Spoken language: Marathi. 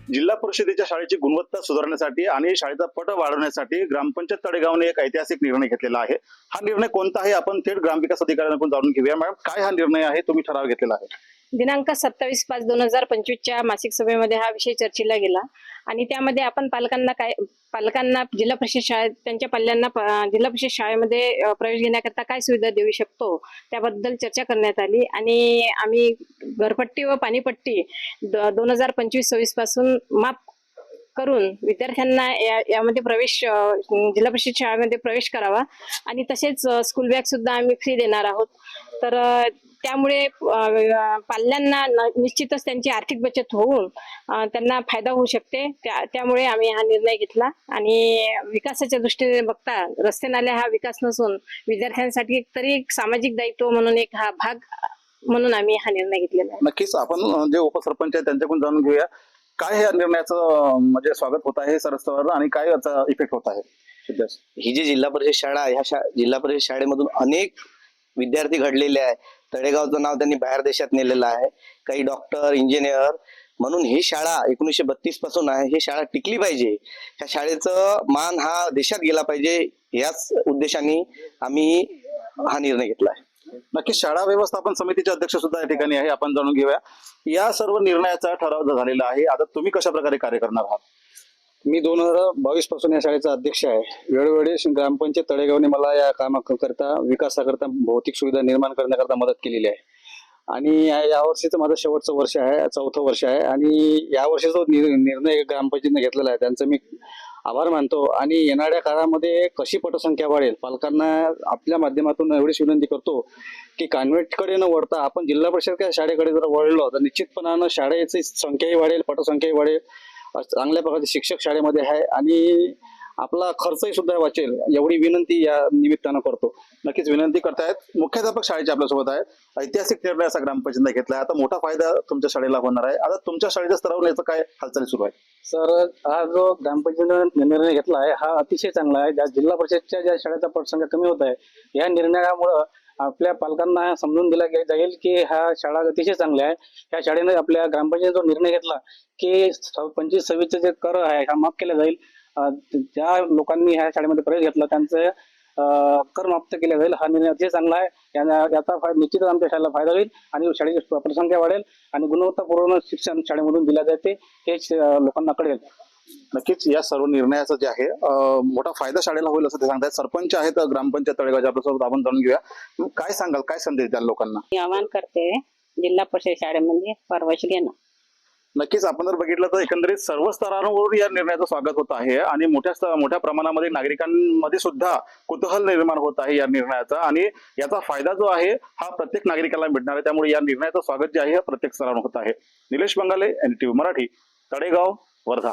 जिल्हा परिषदेच्या शाळेची गुणवत्ता सुधारण्यासाठी आणि शाळेचा पट वाढवण्यासाठी ग्रामपंचायत तळेगावने एक ऐतिहासिक निर्णय घेतलेला आहे। हा निर्णय कोणता आहे आपण थेट ग्रामविकास अधिकाऱ्यांकडून जाणून घेऊया। मॅडम, काय हा निर्णय आहे, तुम्ही ठराव घेतलेला आहे? दिनांक 27/5/2025 च्या मासिक सभेमध्ये हा विषय चर्चेला गेला आणि त्यामध्ये आपण पालकांना जिल्हा परिषद शाळेत त्यांच्या पाल्यांना जिल्हा परिषद शाळेमध्ये प्रवेश घेण्याकरता काय सुविधा देऊ शकतो त्याबद्दल चर्चा करण्यात आली आणि आम्ही घरपट्टी व पाणीपट्टी 2025-26 पासून माफ करून विद्यार्थ्यांना यामध्ये प्रवेश जिल्हा परिषद शाळेमध्ये प्रवेश करावा आणि तसेच स्कूल बॅग सुद्धा आम्ही फ्री देणार आहोत। तर त्यामुळे पाल्यांना निश्चितच त्यांची आर्थिक बचत होऊन त्यांना फायदा होऊ शकते। त्यामुळे आम्ही हा निर्णय घेतला आणि विकासाच्या दृष्टीने बघता रस्ते नाले हा विकास नसून विद्यार्थ्यांसाठी तरी एक सामाजिक दायित्व म्हणून एक हा भाग म्हणून आम्ही हा निर्णय घेतलेला आहे। नक्कीच आपण जे उपसरपंच आहेत त्यांच्याकडून जाणून घेऊया काय या निर्णयाचं म्हणजे स्वागत होत आहे सरस्तरावर आणि काय याचा इफेक्ट होत आहे। ही जी जिल्हा परिषद शाळा आहे, ह्या जिल्हा परिषद शाळेमधून अनेक विद्यार्थी घडलेले आहे। तळेगावचं नाव त्यांनी बाहेर देशात नेलेलं आहे, काही डॉक्टर, इंजिनियर, म्हणून ही शाळा 1932 पासून आहे। ही शाळा टिकली पाहिजे, ह्या शाळेचं मान हा देशात गेला पाहिजे, याच उद्देशाने आम्ही हा निर्णय घेतला आहे। नक्कीच शाळा व्यवस्थापन समितीचे अध्यक्ष सुद्धा या ठिकाणी आहे, आपण जाणून घेऊया। या सर्व निर्णयाचा ठराव झालेला आहे, आता तुम्ही कशा प्रकारे कार्य करणार आहात? मी 2022 पासून या शाळेचा अध्यक्ष आहे। वेळोवेळी ग्रामपंचायत तळेगावने मला या कामाकरता विकासाकरता भौतिक सुविधा निर्माण करण्याकरता मदत केलेली आहे आणि या वर्षीचं माझं शेवटचं वर्ष आहे, 4थं वर्ष आहे आणि या वर्षी जो निर्णय ग्रामपंचायतीने घेतलेला आहे त्यांचं मी आभार मानतो आणि येणाऱ्या काळामध्ये कशी पटसंख्या वाढेल पालकांना आपल्या माध्यमातून एवढीच विनंती करतो की कॉन्व्हेंटकडे न वळता आपण जिल्हा परिषद शाळेकडे जर वळलो तर निश्चितपणानं शाळेची संख्याही वाढेल, पटसंख्याही वाढेल, चांगल्या प्रकारचे शिक्षक शाळेमध्ये आहे आणि आपला खर्चही सुद्धा वाचेल, एवढी विनंती या निमित्तानं करतो। नक्कीच विनंती करतायत। मुख्याध्यापक शाळेचे आपल्यासोबत आहे। ऐतिहासिक निर्णय असा ग्रामपंचायतीने घेतला, आता मोठा फायदा तुमच्या शाळेला होणार आहे। आता तुमच्या शाळेच्या स्तरावर याचं काय हालचाली सुरू आहे? सर, हा जो ग्रामपंचायतीने निर्णय घेतला आहे हा अतिशय चांगला आहे। ज्या जिल्हा परिषदच्या ज्या शाळेचा पटसंख्या कमी होत आहे, या निर्णयामुळे आपल्या पालकांना समजून दिला जाईल की हा शाळा अतिशय चांगल्या आहे। ह्या शाळेने आपल्या ग्रामपंचायत जो निर्णय घेतला की 25-26 जे कर आहे हा माफ केला जाईल, ज्या लोकांनी ह्या शाळेमध्ये प्रवेश घेतला त्यांचं कर माफ केले जाईल, हा निर्णय अतिशय चांगला आहे। याचा निश्चितच आमच्या शाळेला फायदा होईल आणि शाळेची पटसंख्या वाढेल आणि गुणवत्तापूर्ण शिक्षण शाळेमधून दिले जाते हे लोकांना कळेल। नक्कीच या सर्व निर्णयाचं जे आहे मोठा फायदा शाळेला होईल असं ते सांगतात। सरपंच आहेत ग्रामपंचायत तळेगावच्या, आपल्यासोबत आपण जाणून घेऊया काय सांगाल, काय संदेश द्याल लोकांना? मी आवाहन करते जिल्हा परिषद शाळेमध्ये प्रवेश घेणं। नक्कीच आपण जर बघितलं तर एकंदरीत सर्व स्तरांवरून या निर्णयाचं स्वागत होत आहे आणि मोठ्या प्रमाणामध्ये नागरिकांमध्ये सुद्धा कुतूहल निर्माण होत आहे या निर्णयाचा आणि याचा फायदा जो आहे हा प्रत्येक नागरिकाला मिळणार आहे। त्यामुळे या निर्णयाचं स्वागत जे आहे हे प्रत्येक स्तरावर होत आहे। निलेश बंगाले, NTV मराठी, तळेगाव, वर्धा।